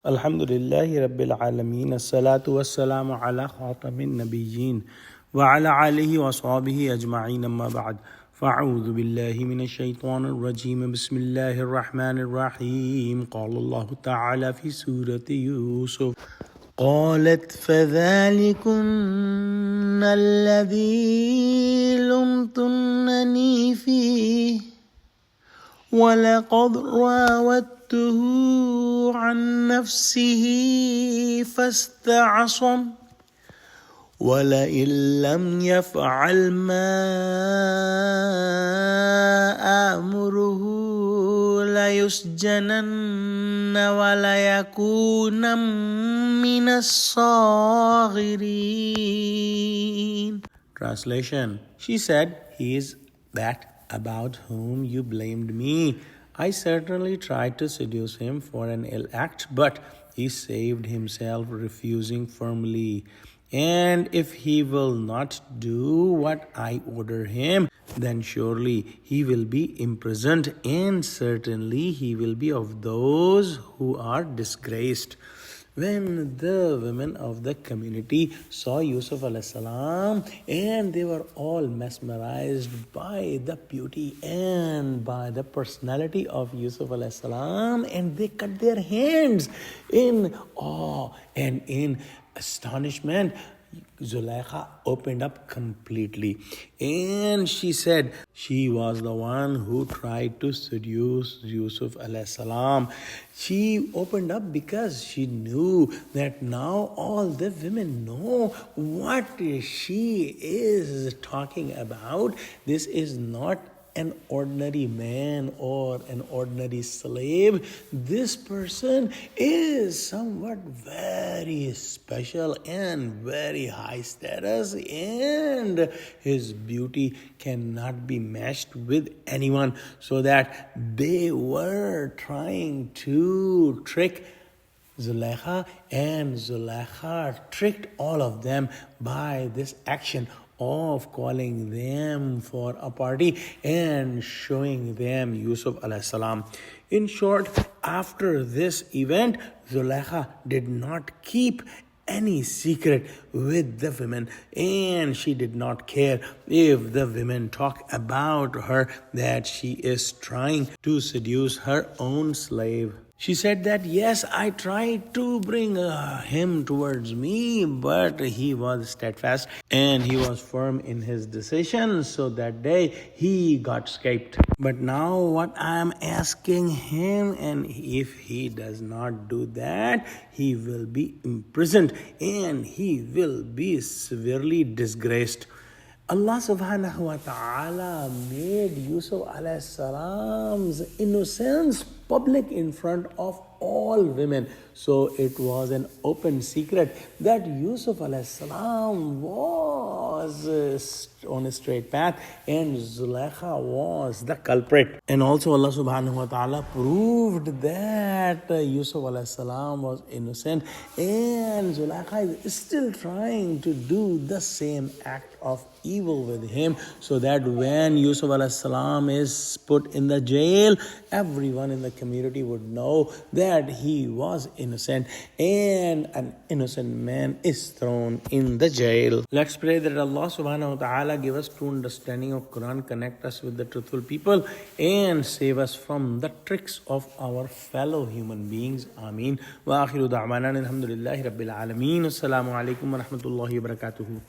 Alhamdulillahi Rabbil Alameen. As-salatu was-salamu ala khatamin nabiyyin wa ala alihi wa sahbihi ajma'in amma ba'd. فأعوذ بالله من الشيطان الرجيم بسم الله الرحمن الرحيم قال الله تعالى في سورة يوسف قالت فذلكن الذي لمتنني فيه ولقد راودته عن نفسه فاستعصم ولئن لم يفعل ما آمره ليسجنن وليكون من الصاغرين. Translation: She said, "He is that about whom you blamed me. I certainly tried to seduce him for an ill act, but he saved himself, refusing firmly. And if he will not do what I order him, then surely he will be imprisoned, and certainly he will be of those who are disgraced." When the women of the community saw Yusuf alayhi salam, and they were all mesmerized by the beauty and by the personality of Yusuf alayhi salam, and they cut their hands in awe and in astonishment, Zulaikha opened up completely, and she said she was the one who tried to seduce Yusuf alayhi salam. She opened up because she knew that now all the women know what she is talking about. This is not an ordinary man or an ordinary slave. This person is somewhat very special and very high status, and his beauty cannot be matched with anyone, so that they were trying to trick Zulaikha, and Zulaikha tricked all of them by this action of calling them for a party and showing them Yusuf alayhi salam. In short, after this event, Zulaikha did not keep any secret with the women, and she did not care if the women talk about her that she is trying to seduce her own slave. She said that, yes, I tried to bring him towards me, but he was steadfast and he was firm in his decision. So that day he got escaped. But now what I am asking him, and if he does not do that, he will be imprisoned and he will be severely disgraced. Allah subhanahu wa ta'ala made Yusuf alayhi salam's innocence public in front of all women. So it was an open secret that Yusuf alayhi salam was on a straight path and Zulaikha was the culprit. And also Allah subhanahu wa ta'ala proved that Yusuf alayhi salam was innocent, and Zulaikha is still trying to do the same act of evil with him, so that when Yusuf alayhi salam is put in the jail, everyone in the community would know that he was innocent, and an innocent man is thrown in the jail. Let's pray that Allah subhanahu wa ta'ala give us true understanding of Quran, connect us with the truthful people, and save us from the tricks of our fellow human beings. Ameen. Wa akhiru da'wana alhamdulillahi rabbil alameen. Assalamu alaikum wa rahmatullahi wa barakatuhu.